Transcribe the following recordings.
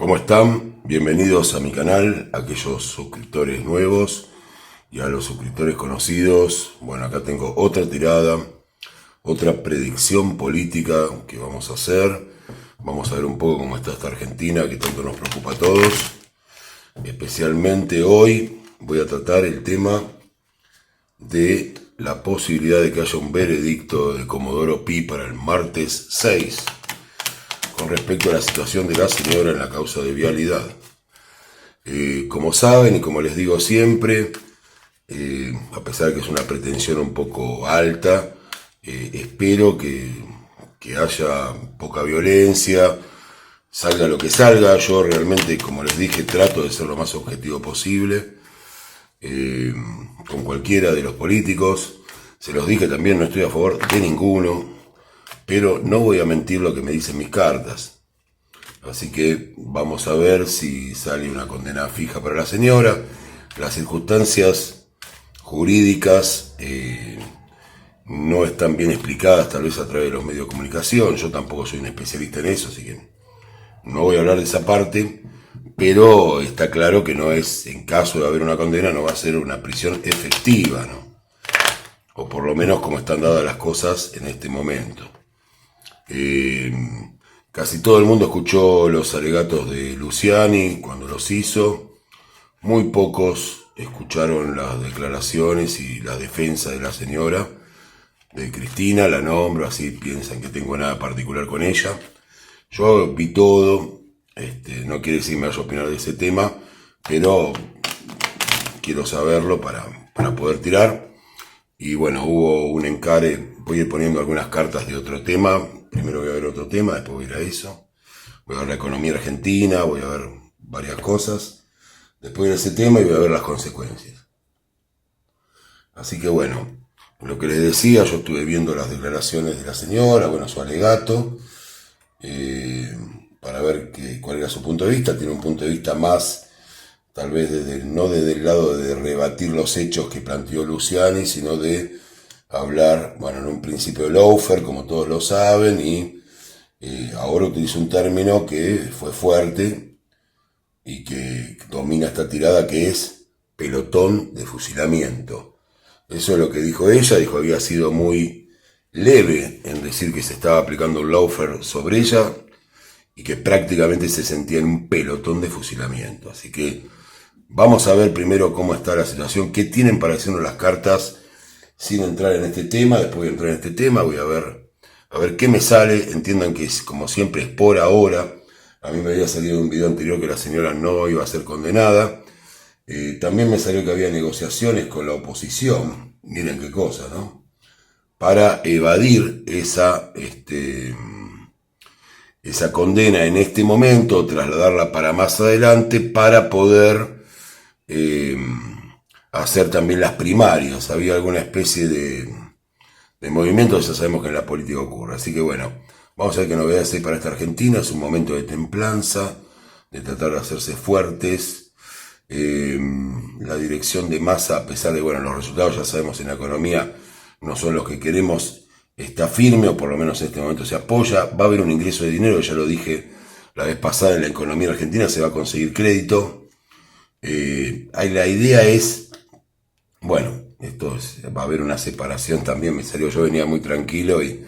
¿Cómo están? Bienvenidos a mi canal, a aquellos suscriptores nuevos y a los suscriptores conocidos. Bueno, acá tengo otra tirada, otra predicción política que vamos a hacer. Vamos a ver un poco cómo está esta Argentina que tanto nos preocupa a todos. Especialmente hoy voy a tratar el tema de la posibilidad de que haya un veredicto de Comodoro Pi para el martes 6. Con respecto a la situación de la señora en la causa de vialidad. Como saben y como les digo siempre, a pesar de que es una pretensión un poco alta, espero que haya poca violencia, salga lo que salga. Yo realmente, como les dije, trato de ser lo más objetivo posible con cualquiera de los políticos. Se los dije también, no estoy a favor de ninguno, pero no voy a mentir lo que me dicen mis cartas. Así que vamos a ver si sale una condena fija para la señora. Las circunstancias jurídicas no están bien explicadas, tal vez a través de los medios de comunicación. Yo tampoco soy un especialista en eso, así que no voy a hablar de esa parte. Pero está claro que no es, en caso de haber una condena, no va a ser una prisión efectiva, ¿no? O por lo menos como están dadas las cosas en este momento. Casi todo el mundo escuchó los alegatos de Luciani cuando los hizo. Muy pocos escucharon las declaraciones y la defensa de la señora, de Cristina. La nombro, así piensan que tengo nada particular con ella. Yo vi todo, no quiere decir que me vaya a opinar de ese tema, pero quiero saberlo para poder tirar. Y bueno, hubo un encare, voy a ir poniendo algunas cartas de otro tema. Primero voy a ver otro tema, después voy a ir a eso. Voy a ver la economía argentina, voy a ver varias cosas. Después voy a ir a ese tema y voy a ver las consecuencias. Así que bueno, lo que les decía, yo estuve viendo las declaraciones de la señora, bueno, su alegato, para ver cuál era su punto de vista. Tiene un punto de vista más, tal vez no desde el lado de rebatir los hechos que planteó Luciani, sino de hablar, bueno, en un principio de lawfare, como todos lo saben, y ahora utilizo un término que fue fuerte y que domina esta tirada, que es pelotón de fusilamiento. Eso es lo que dijo ella. Dijo que había sido muy leve en decir que se estaba aplicando un lawfare sobre ella y que prácticamente se sentía en un pelotón de fusilamiento. Así que vamos a ver primero cómo está la situación, qué tienen para decirnos las cartas, sin entrar en este tema. Después voy a entrar en este tema, voy a ver qué me sale. Entiendan que, como siempre, es por ahora. A mí me había salido un video anterior que la señora no iba a ser condenada. También me salió que había negociaciones con la oposición, miren qué cosa, ¿no? Para evadir esa condena en este momento, trasladarla para más adelante, para poder hacer también las primarias. Había alguna especie de movimiento, ya sabemos que en la política ocurre. Así que bueno, vamos a ver qué novedades hay para esta Argentina. Es un momento de templanza, de tratar de hacerse fuertes. La dirección de Massa, a pesar de, bueno, los resultados ya sabemos en la economía no son los que queremos, está firme, o por lo menos en este momento se apoya. Va a haber un ingreso de dinero, ya lo dije la vez pasada, en la economía argentina se va a conseguir crédito. La idea es, bueno, va a haber una separación también. Me salió, yo venía muy tranquilo y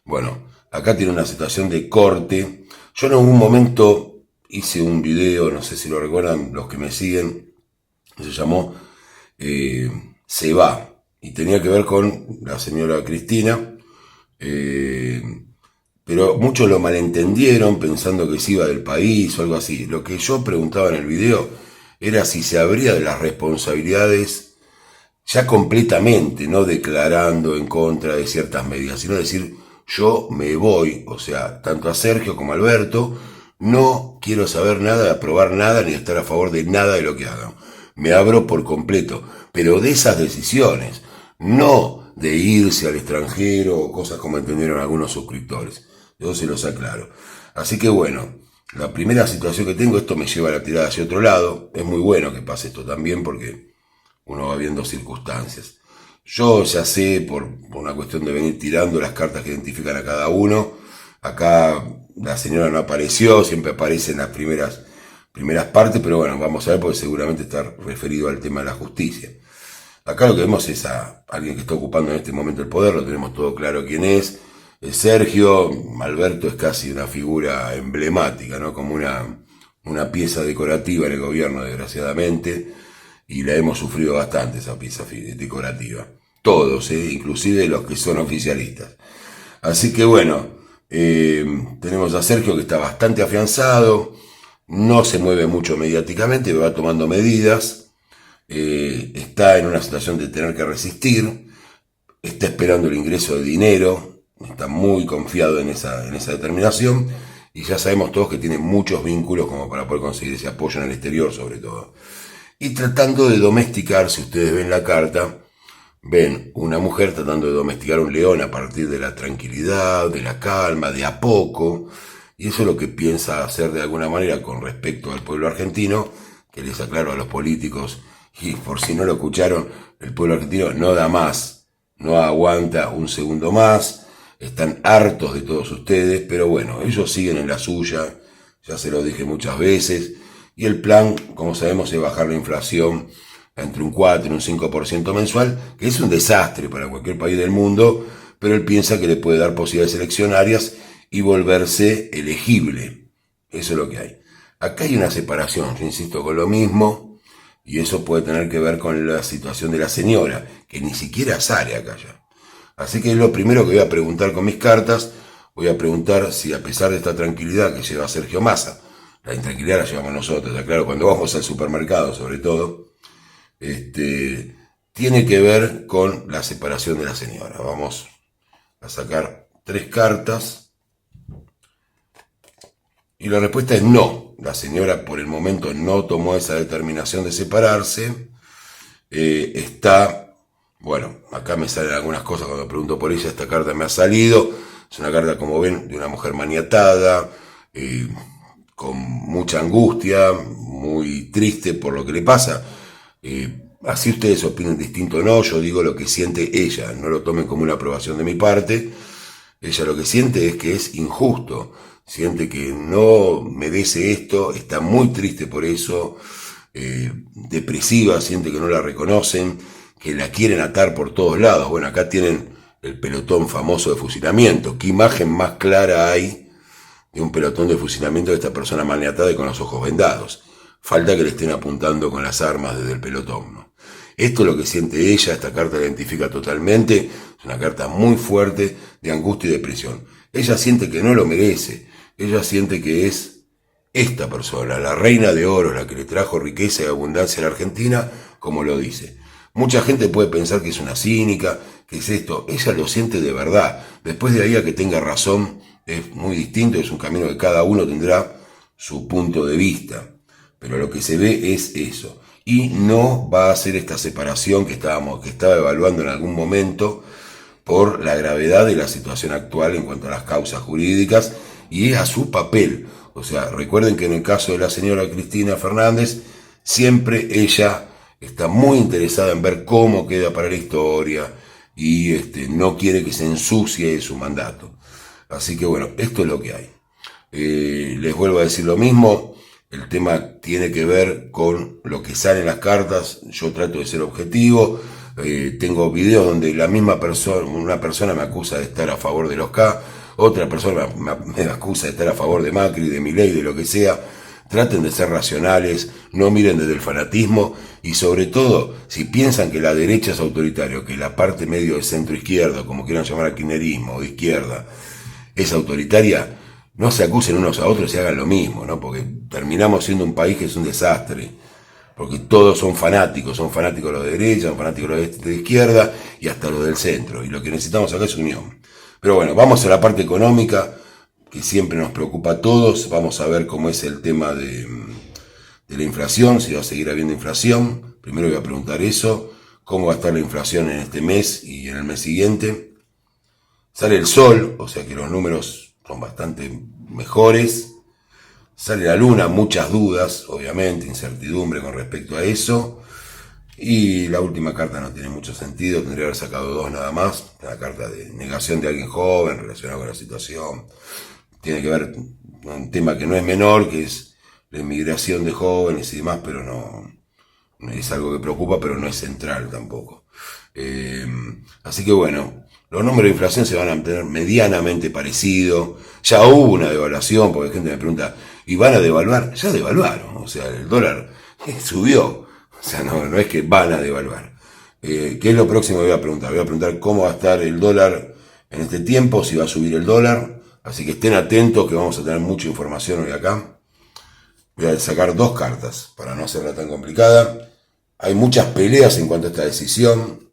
bueno, acá tiene una situación de corte. Yo en algún momento hice un video, no sé si lo recuerdan los que me siguen, se llamó Se va, y tenía que ver con la señora Cristina, pero muchos lo malentendieron pensando que se iba del país o algo así. Lo que yo preguntaba en el video era si se habría de las responsabilidades ya completamente, no declarando en contra de ciertas medidas, sino decir, yo me voy, o sea, tanto a Sergio como a Alberto, no quiero saber nada, de aprobar nada, ni estar a favor de nada de lo que hagan. Me abro por completo, pero de esas decisiones, no de irse al extranjero o cosas como entendieron algunos suscriptores. Yo se los aclaro. Así que bueno, la primera situación que tengo, esto me lleva a la tirada hacia otro lado. Es muy bueno que pase esto también porque uno va viendo circunstancias. Yo ya sé, por una cuestión de venir tirando las cartas que identifican a cada uno, acá la señora no apareció, siempre aparece en las primeras primeras partes, pero bueno, vamos a ver porque seguramente está referido al tema de la justicia. Acá lo que vemos es a alguien que está ocupando en este momento el poder, lo tenemos todo claro quién es Sergio. Alberto es casi una figura emblemática, ¿no? Como una pieza decorativa en el gobierno, desgraciadamente, y la hemos sufrido bastante, esa pieza decorativa. Todos, inclusive los que son oficialistas. Así que bueno, tenemos a Sergio que está bastante afianzado, no se mueve mucho mediáticamente, va tomando medidas. Está en una situación de tener que resistir, está esperando el ingreso de dinero, está muy confiado en esa determinación, y ya sabemos todos que tiene muchos vínculos como para poder conseguir ese apoyo en el exterior sobre todo. Y tratando de domesticar, si ustedes ven la carta, ven una mujer tratando de domesticar un león a partir de la tranquilidad, de la calma, de a poco, y eso es lo que piensa hacer de alguna manera con respecto al pueblo argentino, que les aclaro a los políticos, y por si no lo escucharon, el pueblo argentino no da más, no aguanta un segundo más, están hartos de todos ustedes, pero bueno, ellos siguen en la suya, ya se lo dije muchas veces, y el plan, como sabemos, es bajar la inflación entre un 4 y un 5% mensual, que es un desastre para cualquier país del mundo, pero él piensa que le puede dar posibilidades eleccionarias y volverse elegible. Eso es lo que hay. Acá hay una separación, yo insisto con lo mismo, y eso puede tener que ver con la situación de la señora, que ni siquiera sale acá ya. Así que es lo primero que voy a preguntar con mis cartas. Voy a preguntar si, a pesar de esta tranquilidad que lleva Sergio Massa, la intranquilidad la llevamos nosotros, ya claro, cuando vamos al supermercado sobre todo, tiene que ver con la separación de la señora. Vamos a sacar 3 cartas. Y la respuesta es no. La señora por el momento no tomó esa determinación de separarse. Bueno, acá me salen algunas cosas cuando pregunto por ella. Esta carta me ha salido. Es una carta, como ven, de una mujer maniatada, con mucha angustia, muy triste por lo que le pasa. Así ustedes opinen distinto o no, yo digo lo que siente ella. No lo tomen como una aprobación de mi parte. Ella lo que siente es que es injusto, siente que no merece esto, está muy triste por eso, depresiva, siente que no la reconocen, que la quieren atar por todos lados. Bueno, acá tienen el pelotón famoso de fusilamiento. ¿Qué imagen más clara hay de un pelotón de fusilamiento de esta persona maniatada y con los ojos vendados? Falta que le estén apuntando con las armas desde el pelotón, ¿no? Esto es lo que siente ella, esta carta la identifica totalmente, es una carta muy fuerte de angustia y depresión. Ella siente que no lo merece, ella siente que es esta persona, la reina de oro, la que le trajo riqueza y abundancia a la Argentina, como lo dice. Mucha gente puede pensar que es una cínica, que es esto, ella lo siente de verdad. Después de ahí a que tenga razón es muy distinto, es un camino que cada uno tendrá su punto de vista, pero lo que se ve es eso. Y no va a hacer esta separación que estaba evaluando en algún momento por la gravedad de la situación actual en cuanto a las causas jurídicas y a su papel. O sea, recuerden que en el caso de la señora Cristina Fernández, siempre ella está muy interesada en ver cómo queda para la historia y no quiere que se ensucie su mandato. Así que bueno, esto es lo que hay. Les vuelvo a decir lo mismo. El tema tiene que ver con lo que sale en las cartas. Yo trato de ser objetivo. Tengo videos donde la misma persona, una persona me acusa de estar a favor de los K, otra persona me acusa de estar a favor de Macri, de Milei, de lo que sea. Traten de ser racionales, no miren desde el fanatismo y sobre todo, si piensan que la derecha es autoritaria, que la parte medio de centro izquierda, como quieran llamar al kirchnerismo, o de izquierda, es autoritaria, no se acusen unos a otros y hagan lo mismo, ¿no? Porque terminamos siendo un país que es un desastre, porque todos son fanáticos los de derecha, son fanáticos los de izquierda y hasta los del centro, y lo que necesitamos acá es unión. Pero bueno, vamos a la parte económica, que siempre nos preocupa a todos. Vamos a ver cómo es el tema de la inflación, si va a seguir habiendo inflación. Primero voy a preguntar eso, cómo va a estar la inflación en este mes y en el mes siguiente. Sale el sol, o sea que los números son bastante mejores. Sale la luna, muchas dudas, obviamente, incertidumbre con respecto a eso. Y la última carta no tiene mucho sentido, tendría que haber sacado 2 nada más. La carta de negación de alguien joven relacionado con la situación. Tiene que ver con un tema que no es menor, que es la inmigración de jóvenes y demás, pero no es algo que preocupa, pero no es central tampoco. Así que bueno, los números de inflación se van a mantener medianamente parecidos. Ya hubo una devaluación, porque gente me pregunta, ¿y van a devaluar? Ya devaluaron, o sea, el dólar subió, o sea, no es que van a devaluar. ¿Qué es lo próximo que voy a preguntar? Voy a preguntar cómo va a estar el dólar en este tiempo, si va a subir el dólar, así que estén atentos que vamos a tener mucha información hoy acá. Voy a sacar 2 cartas para no hacerla tan complicada. Hay muchas peleas en cuanto a esta decisión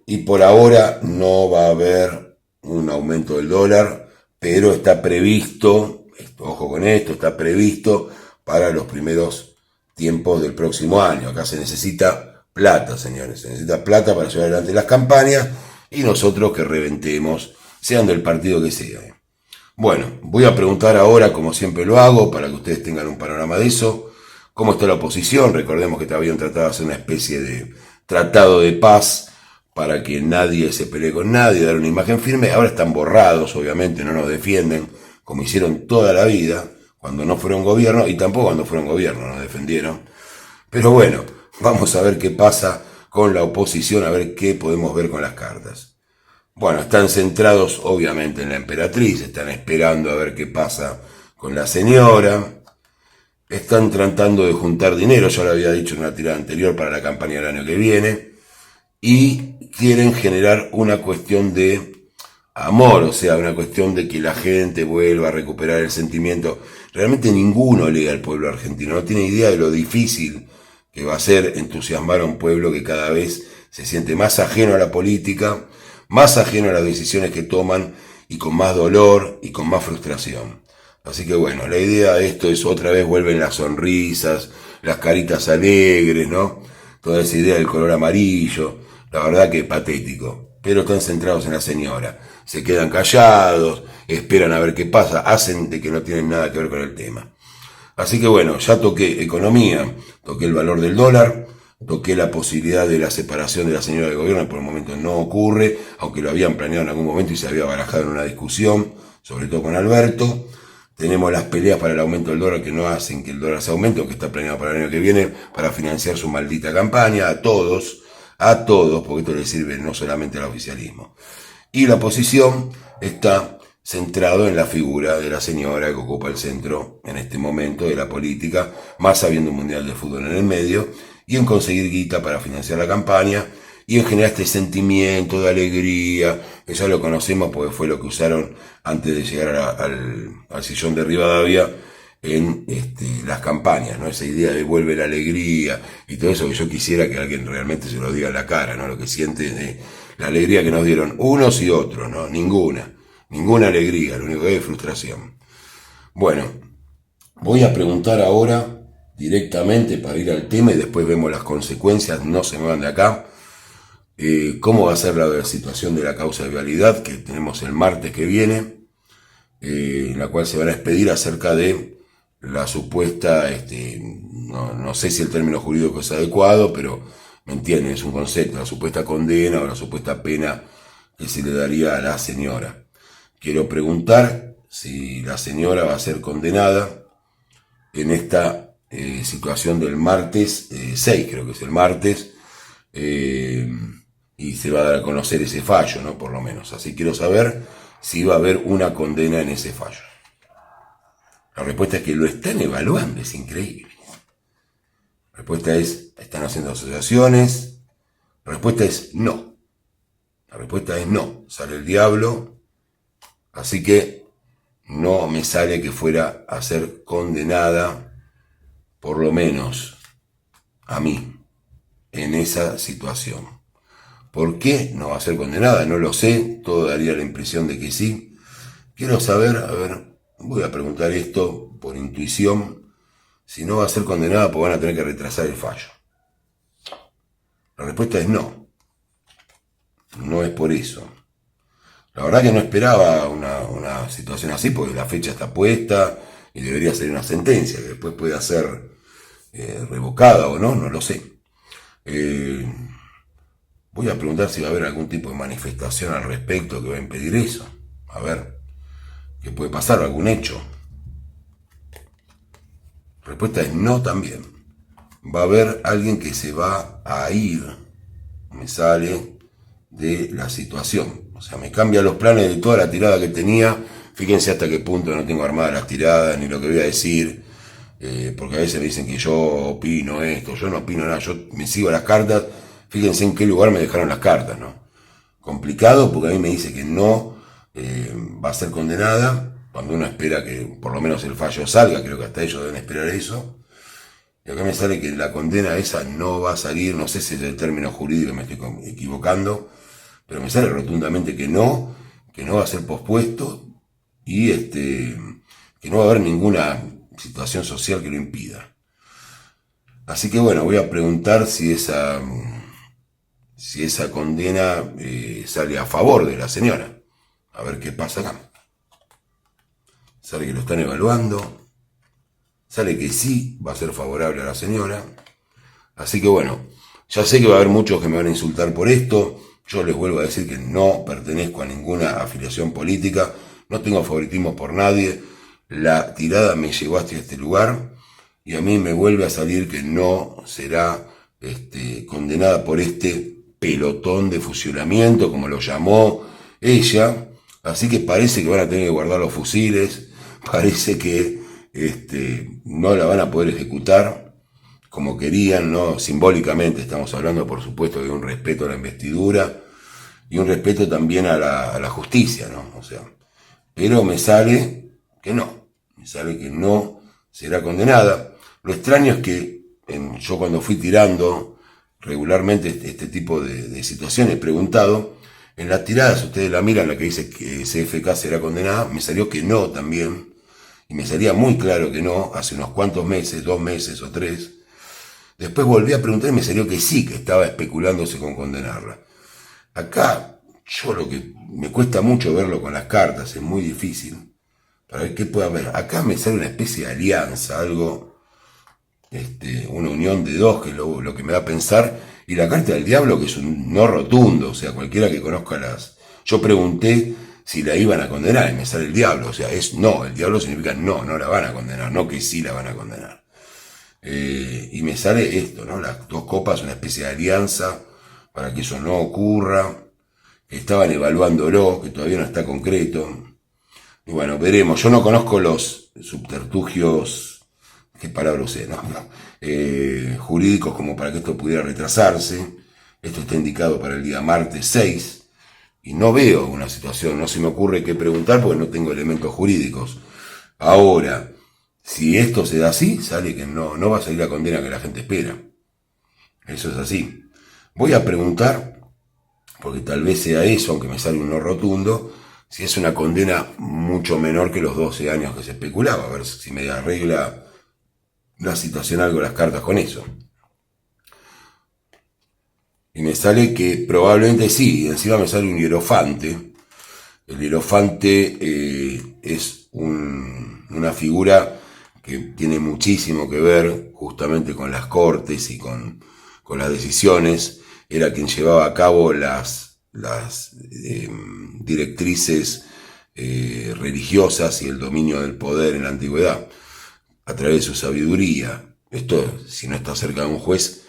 y por ahora no va a haber un aumento del dólar, pero está previsto, ojo con esto, está previsto para los primeros tiempos del próximo año. Acá se necesita plata, señores, se necesita plata para llevar adelante las campañas y nosotros que reventemos, sean del partido que sea. Bueno, voy a preguntar ahora, como siempre lo hago, para que ustedes tengan un panorama de eso, cómo está la oposición. Recordemos que te habían tratado de hacer una especie de tratado de paz para que nadie se pelee con nadie, dar una imagen firme. Ahora están borrados, obviamente, no nos defienden, como hicieron toda la vida, cuando no fueron gobierno, y tampoco cuando fueron gobierno nos defendieron. Pero bueno, vamos a ver qué pasa con la oposición, a ver qué podemos ver con las cartas. Bueno, están centrados obviamente en la emperatriz, están esperando a ver qué pasa con la señora, están tratando de juntar dinero, ya lo había dicho en una tirada anterior para la campaña del año que viene, y quieren generar una cuestión de amor, o sea, una cuestión de que la gente vuelva a recuperar el sentimiento. Realmente ninguno lee al pueblo argentino, no tiene idea de lo difícil que va a ser entusiasmar a un pueblo que cada vez se siente más ajeno a la política, más ajeno a las decisiones que toman y con más dolor y con más frustración. Así que bueno, la idea de esto es otra vez vuelven las sonrisas, las caritas alegres, ¿no? Toda esa idea del color amarillo, la verdad que patético. Pero están centrados en la señora, se quedan callados, esperan a ver qué pasa, hacen de que no tienen nada que ver con el tema. Así que bueno, ya toqué economía, toqué el valor del dólar, toqué la posibilidad de la separación de la señora del gobierno, por el momento no ocurre, aunque lo habían planeado en algún momento y se había barajado en una discusión, sobre todo con Alberto. Tenemos las peleas para el aumento del dólar que no hacen que el dólar se aumente, aunque está planeado para el año que viene, para financiar su maldita campaña, a todos, porque esto le sirve no solamente al oficialismo. Y la oposición está centrado en la figura de la señora que ocupa el centro en este momento de la política, más habiendo un mundial de fútbol en el medio, y en conseguir guita para financiar la campaña, y en generar este sentimiento de alegría, que ya lo conocemos porque fue lo que usaron antes de llegar al sillón de Rivadavia en las campañas, ¿no? Esa idea de vuelve la alegría y todo eso, que yo quisiera que alguien realmente se lo diga en la cara, ¿no? Lo que siente de la alegría que nos dieron unos y otros, ¿no? Ninguna alegría, lo único que hay es frustración. Bueno, voy a preguntar ahora directamente para ir al tema y después vemos las consecuencias, no se me van de acá. ¿Cómo va a ser la situación de la causa de vialidad que tenemos el martes que viene? En la cual se van a expedir acerca de la supuesta, no sé si el término jurídico es adecuado, pero me entienden, es un concepto, la supuesta condena o la supuesta pena que se le daría a la señora. Quiero preguntar si la señora va a ser condenada en esta situación del martes 6, creo que es el martes, y se va a dar a conocer ese fallo, ¿no? Por lo menos. Así quiero saber si va a haber una condena en ese fallo. La respuesta es que lo están evaluando, es increíble. La respuesta es, ¿están haciendo asociaciones? La respuesta es no. La respuesta es no. Sale el diablo, así que no me sale que fuera a ser condenada, por lo menos a mí, en esa situación. ¿Por qué no va a ser condenada? No lo sé, todo daría la impresión de que sí. Quiero saber, a ver, voy a preguntar esto por intuición, si no va a ser condenada pues van a tener que retrasar el fallo. La respuesta es no. No es por eso. La verdad que no esperaba una situación así, porque la fecha está puesta y debería ser una sentencia, que después puede ser revocada o no, no lo sé. Voy a preguntar si va a haber algún tipo de manifestación al respecto que va a impedir eso. A ver, ¿qué puede pasar? ¿Algún hecho? Respuesta es no también. Va a haber alguien que se va a ir, me sale, de la situación. O sea, me cambia los planes de toda la tirada que tenía. Fíjense hasta qué punto no tengo armadas las tiradas, ni lo que voy a decir. Porque a veces me dicen que yo opino esto, yo no opino nada, yo me sigo las cartas. Fíjense en qué lugar me dejaron las cartas, ¿no? Complicado porque a mí me dice que no va a ser condenada, cuando uno espera que por lo menos el fallo salga, creo que hasta ellos deben esperar eso. Y acá me sale que la condena esa no va a salir, no sé si es el término jurídico, me estoy equivocando, pero me sale rotundamente que no va a ser pospuesto y que no va a haber ninguna situación social que lo impida. Así que bueno, voy a preguntar si esa condena sale a favor de la señora. A ver qué pasa acá. Sale que lo están evaluando. Sale que sí va a ser favorable a la señora. Así que bueno, ya sé que va a haber muchos que me van a insultar por esto. Yo les vuelvo a decir que no pertenezco a ninguna afiliación política. No tengo favoritismo por nadie. La tirada me llevó hasta este lugar. Y a mí me vuelve a salir que no será condenada por este pelotón de fusilamiento, como lo llamó ella. Así que parece que van a tener que guardar los fusiles. Parece que no la van a poder ejecutar como querían, ¿no? Simbólicamente estamos hablando, por supuesto, de un respeto a la investidura y un respeto también a la justicia, ¿no? O sea, pero me sale que no será condenada. Lo extraño es que yo cuando fui tirando regularmente este tipo de situaciones, he preguntado, en las tiradas, ustedes la miran, la que dice que CFK será condenada, me salió que no también. Y me salía muy claro que no, hace unos cuantos meses, 2 meses o 3. Después volví a preguntar y me salió que sí, que estaba especulándose con condenarla. Acá, yo lo que me cuesta mucho verlo con las cartas, es muy difícil, para ver qué puede haber. Acá me sale una especie de alianza, algo, una unión de dos, que es lo que me da a pensar. Y la carta del diablo, que es un no rotundo, o sea, cualquiera que conozca Yo pregunté si la iban a condenar y me sale el diablo, o sea, es no, el diablo significa no la van a condenar, no que sí la van a condenar. Y me sale esto, ¿no? Las 2 copas, una especie de alianza para que eso no ocurra, que estaban evaluándolo, que todavía no está concreto. Y bueno, veremos. Yo no conozco los subterfugios, qué palabra usé, ¿no? Jurídicos como para que esto pudiera retrasarse. Esto está indicado para el día martes 6. Y no veo una situación, no se me ocurre qué preguntar porque no tengo elementos jurídicos. Ahora, si esto se da así, sale que no va a salir la condena que la gente espera. Eso es así. Voy a preguntar, porque tal vez sea eso, aunque me sale un no rotundo, si es una condena mucho menor que los 12 años que se especulaba, a ver si me arregla la situación algo las cartas con eso. Y me sale que probablemente sí, y encima me sale un hierofante. El hierofante es una figura que tiene muchísimo que ver justamente con las cortes y con las decisiones. Era quien llevaba a cabo las directrices religiosas y el dominio del poder en la antigüedad, a través de su sabiduría. Esto, si no está cerca de un juez,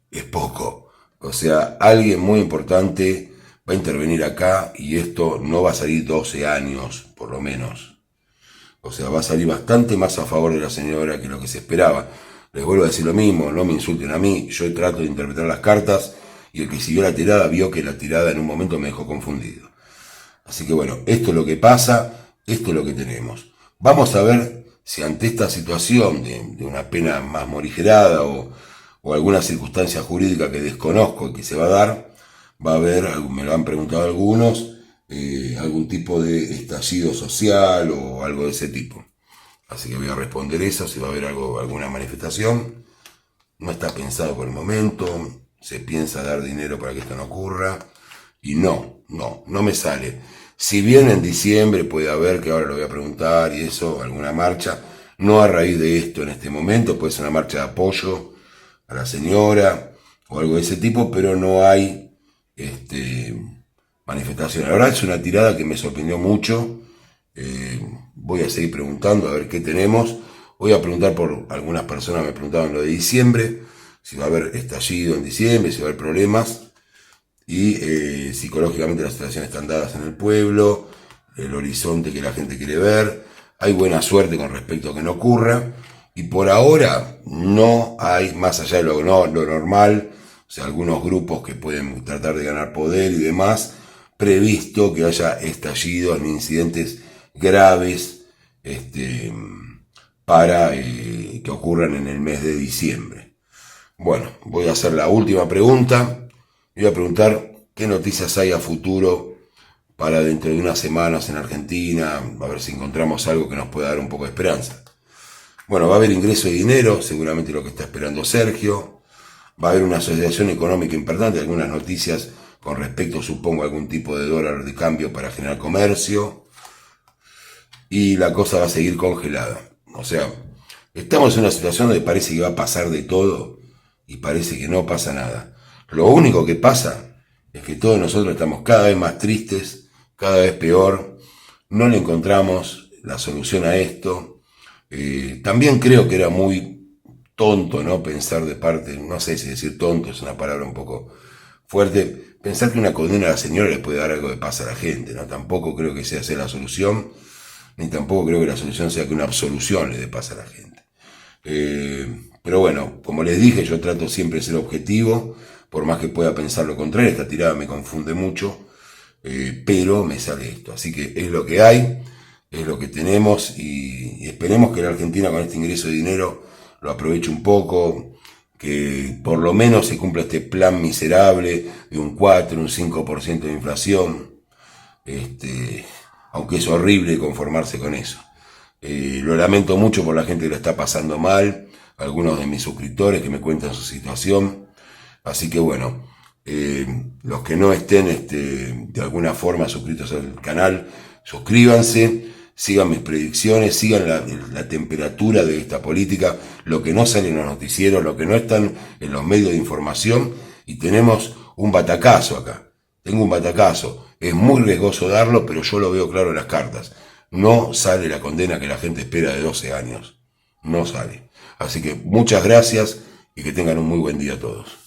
es poco. O sea, alguien muy importante va a intervenir acá y esto no va a salir 12 años, por lo menos. O sea, va a salir bastante más a favor de la señora que lo que se esperaba. Les vuelvo a decir lo mismo, no me insulten a mí, yo trato de interpretar las cartas y el que siguió la tirada vio que la tirada en un momento me dejó confundido. Así que bueno, esto es lo que pasa, esto es lo que tenemos. Vamos a ver si ante esta situación de una pena más morigerada o alguna circunstancia jurídica que desconozco y que se va a dar, va a haber, me lo han preguntado algunos, algún tipo de estallido social o algo de ese tipo. Así que voy a responder eso, si va a haber alguna manifestación. No está pensado por el momento, se piensa dar dinero para que esto no ocurra, y no me sale. Si bien en diciembre puede haber, que ahora lo voy a preguntar, y eso, alguna marcha, no a raíz de esto en este momento, puede ser una marcha de apoyo a la señora o algo de ese tipo, pero no hay manifestación. La verdad es una tirada que me sorprendió mucho. Voy a seguir preguntando a ver qué tenemos. Voy a preguntar por algunas personas, me preguntaban lo de diciembre, si va a haber estallido en diciembre, si va a haber problemas, y psicológicamente las situaciones están dadas en el pueblo, el horizonte que la gente quiere ver, hay buena suerte con respecto a que no ocurra, y por ahora no hay, más allá de lo normal, o sea, algunos grupos que pueden tratar de ganar poder y demás, previsto que haya estallidos en incidentes graves para que ocurran en el mes de diciembre. Bueno, voy a hacer la última pregunta. Voy a preguntar qué noticias hay a futuro para dentro de unas semanas en Argentina, a ver si encontramos algo que nos pueda dar un poco de esperanza. Bueno, va a haber ingreso de dinero, seguramente lo que está esperando Sergio. Va a haber una asociación económica importante, algunas noticias con respecto, supongo, a algún tipo de dólar de cambio para generar comercio. Y la cosa va a seguir congelada. O sea, estamos en una situación donde parece que va a pasar de todo y parece que no pasa nada. Lo único que pasa es que todos nosotros estamos cada vez más tristes, cada vez peor, no le encontramos la solución a esto. También creo que era muy tonto, ¿no? Pensar de parte, no sé si decir tonto es una palabra un poco fuerte, pensar que una condena a la señora le puede dar algo de paz a la gente, ¿no? Tampoco creo que sea la solución, ni tampoco creo que la solución sea que una absolución le dé paz a la gente. Pero bueno, como les dije, yo trato siempre de ser objetivo, por más que pueda pensar lo contrario, esta tirada me confunde mucho, pero me sale esto. Así que es lo que hay, es lo que tenemos y esperemos que la Argentina con este ingreso de dinero lo aproveche un poco, que por lo menos se cumpla este plan miserable de un 4, un 5% de inflación, aunque es horrible conformarse con eso. Lo lamento mucho por la gente que lo está pasando mal, algunos de mis suscriptores que me cuentan su situación. Así que bueno, los que no estén de alguna forma suscritos al canal, suscríbanse, sigan mis predicciones, sigan la temperatura de esta política, lo que no sale en los noticieros, lo que no están en los medios de información, y tenemos un batacazo acá. Tengo un batacazo. Es muy riesgoso darlo, pero yo lo veo claro en las cartas. No sale la condena que la gente espera de 12 años. No sale. Así que muchas gracias y que tengan un muy buen día todos.